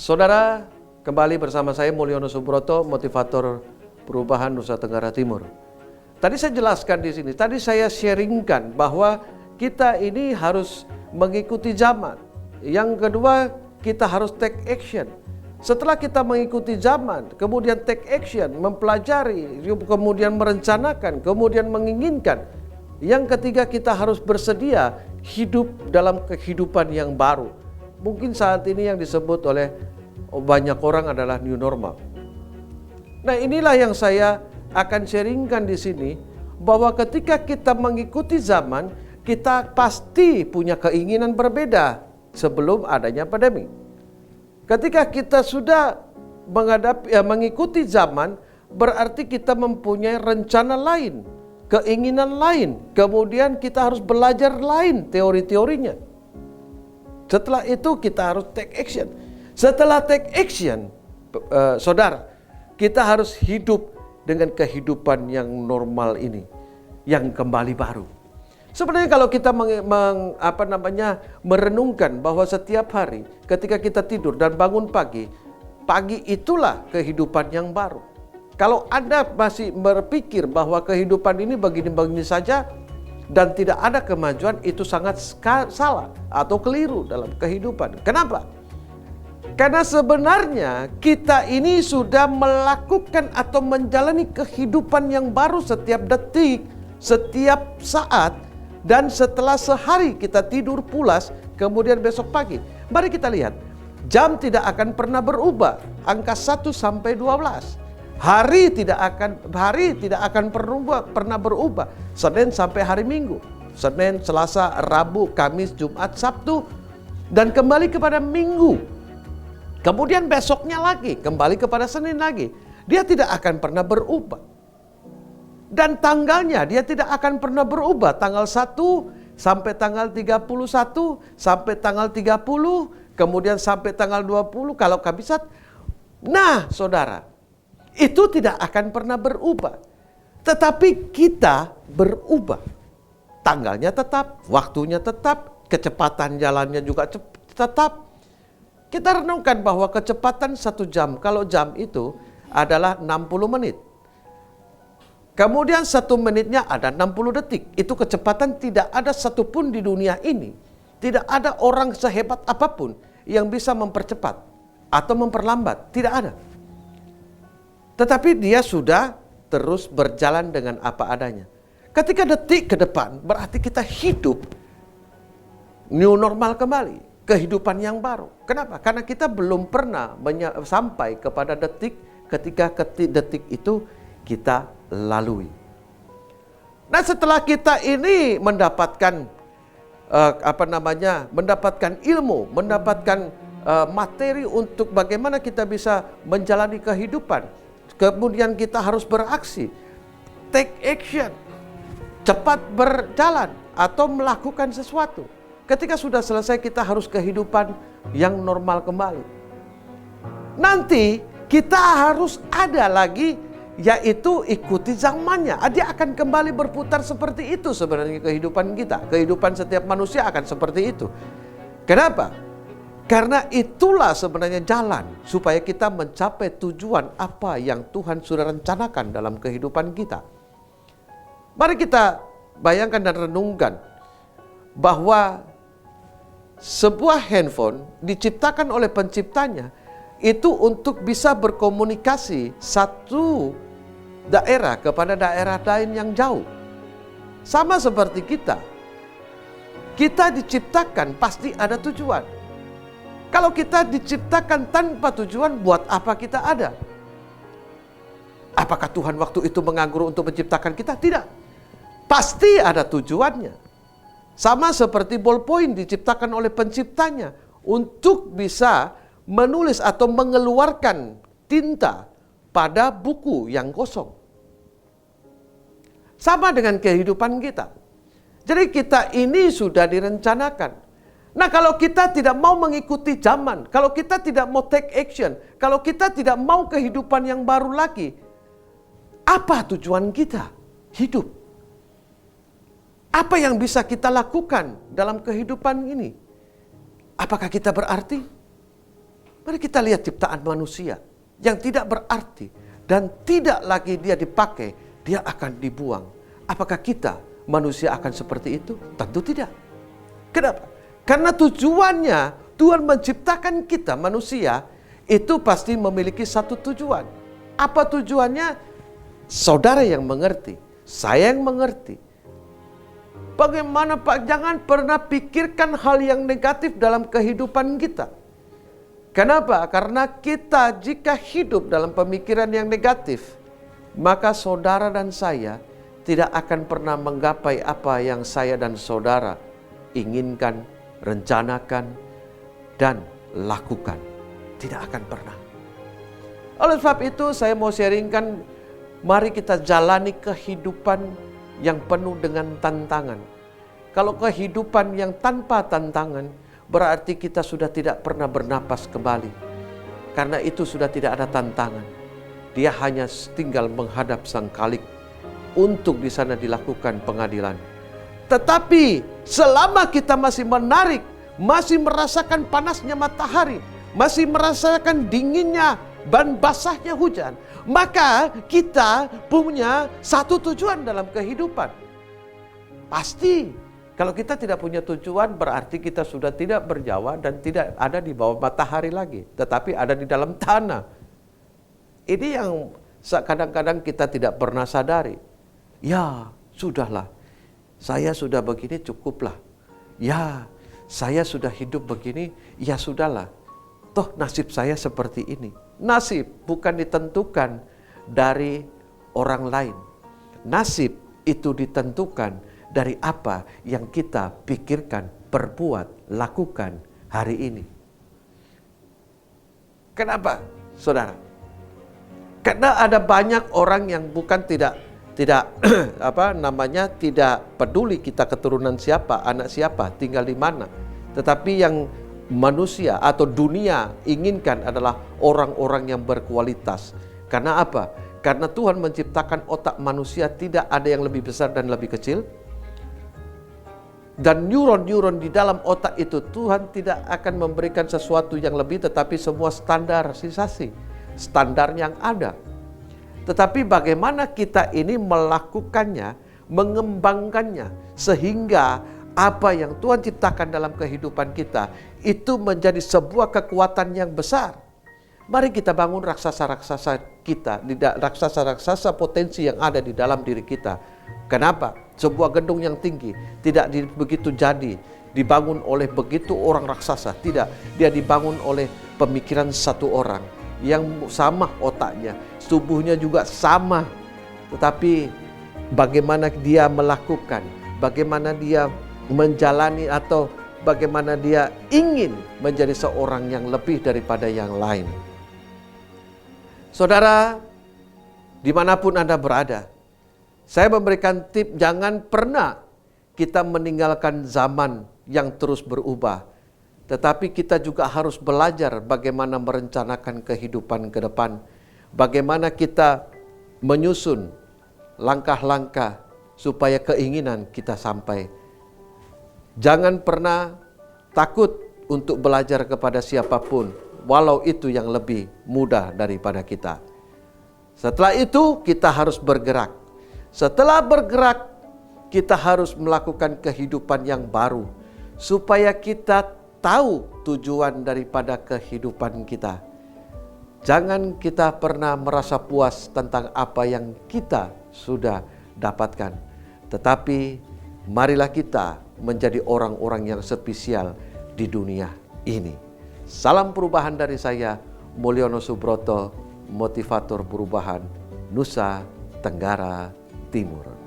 Saudara, kembali bersama saya Mulyono Subroto, motivator perubahan Nusa Tenggara Timur. Tadi saya jelaskan di sini, tadi saya sharingkan bahwa kita ini harus mengikuti zaman. Yang kedua, kita harus take action. Setelah kita mengikuti zaman, kemudian take action, mempelajari, kemudian merencanakan, kemudian menginginkan. Yang ketiga, kita harus bersedia hidup dalam kehidupan yang baru. Mungkin saat ini yang disebut oleh banyak orang adalah new normal. Nah, inilah yang saya akan sharingkan di sini, bahwa ketika kita mengikuti zaman, kita pasti punya keinginan berbeda sebelum adanya pandemi. Ketika kita sudah mengikuti zaman, berarti kita mempunyai rencana lain, keinginan lain, kemudian kita harus belajar lain teori-teorinya. Setelah itu kita harus take action. Setelah take action, saudara, kita harus hidup dengan kehidupan yang normal ini, yang kembali baru. Sebenarnya kalau kita merenungkan bahwa setiap hari ketika kita tidur dan bangun pagi, pagi itulah kehidupan yang baru. Kalau Anda masih berpikir bahwa kehidupan ini begini-begini saja dan tidak ada kemajuan, itu sangat salah atau keliru dalam kehidupan. Kenapa? Karena sebenarnya kita ini sudah melakukan atau menjalani kehidupan yang baru setiap detik, setiap saat, dan setelah sehari kita tidur pulas, kemudian besok pagi. Mari kita lihat, jam tidak akan pernah berubah, angka 1 sampai 12. Hari tidak akan pernah berubah, Senin sampai hari Minggu, Senin, Selasa, Rabu, Kamis, Jumat, Sabtu, dan kembali kepada Minggu. Kemudian besoknya lagi, kembali kepada Senin lagi. Dia tidak akan pernah berubah. Dan tanggalnya dia tidak akan pernah berubah. Tanggal 1 sampai tanggal 31, sampai tanggal 30, kemudian sampai tanggal 20 kalau kabisat. Nah, saudara, itu tidak akan pernah berubah. Tetapi kita berubah. Tanggalnya tetap, waktunya tetap, kecepatan jalannya juga tetap. Kita renungkan bahwa kecepatan 1 jam, kalau jam itu adalah 60 menit. Kemudian 1 menitnya ada 60 detik. Itu kecepatan tidak ada satupun di dunia ini. Tidak ada orang sehebat apapun yang bisa mempercepat atau memperlambat. Tidak ada. Tetapi dia sudah terus berjalan dengan apa adanya. Ketika detik ke depan, berarti kita hidup new normal kembali. Kehidupan yang baru. Kenapa? Karena kita belum pernah sampai kepada detik ketika detik itu kita lalui. Nah, setelah kita ini mendapatkan mendapatkan ilmu, mendapatkan materi untuk bagaimana kita bisa menjalani kehidupan, kemudian kita harus beraksi, take action, cepat berjalan atau melakukan sesuatu. Ketika sudah selesai, kita harus kehidupan yang normal kembali. Nanti kita harus ada lagi, yaitu ikuti zamannya. Dia akan kembali berputar seperti itu sebenarnya kehidupan kita. Kehidupan setiap manusia akan seperti itu. Kenapa? Karena itulah sebenarnya jalan supaya kita mencapai tujuan apa yang Tuhan sudah rencanakan dalam kehidupan kita. Mari kita bayangkan dan renungkan bahwa sebuah handphone diciptakan oleh penciptanya itu untuk bisa berkomunikasi satu daerah kepada daerah lain yang jauh. Sama seperti kita. Kita diciptakan pasti ada tujuan. Kalau kita diciptakan tanpa tujuan, buat apa kita ada? Apakah Tuhan waktu itu menganggur untuk menciptakan kita? Tidak. Pasti ada tujuannya. Sama seperti ballpoint diciptakan oleh penciptanya untuk bisa menulis atau mengeluarkan tinta pada buku yang kosong. Sama dengan kehidupan kita. Jadi kita ini sudah direncanakan. Nah, kalau kita tidak mau mengikuti zaman, kalau kita tidak mau take action, kalau kita tidak mau kehidupan yang baru lagi, apa tujuan kita hidup? Apa yang bisa kita lakukan dalam kehidupan ini? Apakah kita berarti? Mari kita lihat ciptaan manusia yang tidak berarti dan tidak lagi dia dipakai, dia akan dibuang. Apakah kita manusia akan seperti itu? Tentu tidak. Kenapa? Karena tujuannya Tuhan menciptakan kita manusia itu pasti memiliki satu tujuan. Apa tujuannya? Saudara yang mengerti, saya yang mengerti. Bagaimana Pak? Jangan pernah pikirkan hal yang negatif dalam kehidupan kita. Kenapa? Karena kita jika hidup dalam pemikiran yang negatif, maka saudara dan saya tidak akan pernah menggapai apa yang saya dan saudara inginkan, rencanakan, dan lakukan. Tidak akan pernah. Oleh sebab itu saya mau sharingkan, mari kita jalani kehidupan yang penuh dengan tantangan. Kalau kehidupan yang tanpa tantangan, berarti kita sudah tidak pernah bernapas kembali. Karena itu sudah tidak ada tantangan. Dia hanya tinggal menghadap Sang Khalik untuk di sana dilakukan pengadilan. Tetapi selama kita masih menarik, masih merasakan panasnya matahari, masih merasakan dinginnya dan basahnya hujan, maka kita punya satu tujuan dalam kehidupan. Pasti kalau kita tidak punya tujuan, berarti kita sudah tidak berjawa dan tidak ada di bawah matahari lagi, tetapi ada di dalam tanah. Ini yang kadang-kadang kita tidak pernah sadari. Ya, sudahlah. Saya sudah begini, cukuplah. Ya, saya sudah hidup begini, ya sudahlah. Toh nasib saya seperti ini. Nasib bukan ditentukan dari orang lain. Nasib itu ditentukan dari apa yang kita pikirkan, perbuat, lakukan hari ini. Kenapa, saudara? Karena ada banyak orang yang bukan tidak tidak peduli kita keturunan siapa, anak siapa, tinggal di mana. Tetapi yang manusia atau dunia inginkan adalah orang-orang yang berkualitas. Karena apa? Karena Tuhan menciptakan otak manusia, tidak ada yang lebih besar dan lebih kecil. Dan neuron-neuron di dalam otak itu Tuhan tidak akan memberikan sesuatu yang lebih, tetapi semua standarisasi, standar yang ada. Tetapi bagaimana kita ini melakukannya, mengembangkannya, sehingga apa yang Tuhan ciptakan dalam kehidupan kita itu menjadi sebuah kekuatan yang besar. Mari kita bangun raksasa-raksasa kita, raksasa-raksasa potensi yang ada di dalam diri kita. Kenapa? Sebuah gedung yang tinggi tidak begitu jadi dibangun oleh begitu orang raksasa. Tidak, dia dibangun oleh pemikiran satu orang yang sama otaknya, tubuhnya juga sama. Tetapi bagaimana dia melakukan, bagaimana dia menjalani, atau bagaimana dia ingin menjadi seorang yang lebih daripada yang lain. Saudara, dimanapun Anda berada, saya memberikan tip, jangan pernah kita meninggalkan zaman yang terus berubah. Tetapi kita juga harus belajar bagaimana merencanakan kehidupan ke depan. Bagaimana kita menyusun langkah-langkah supaya keinginan kita sampai. Jangan pernah takut untuk belajar kepada siapapun, walau itu yang lebih mudah daripada kita. Setelah itu kita harus bergerak. Setelah bergerak, kita harus melakukan kehidupan yang baru, supaya kita tahu tujuan daripada kehidupan kita. Jangan kita pernah merasa puas tentang apa yang kita sudah dapatkan. Tetapi marilah kita menjadi orang-orang yang spesial di dunia ini. Salam perubahan dari saya, Mulyono Subroto, motivator perubahan Nusa Tenggara Timur.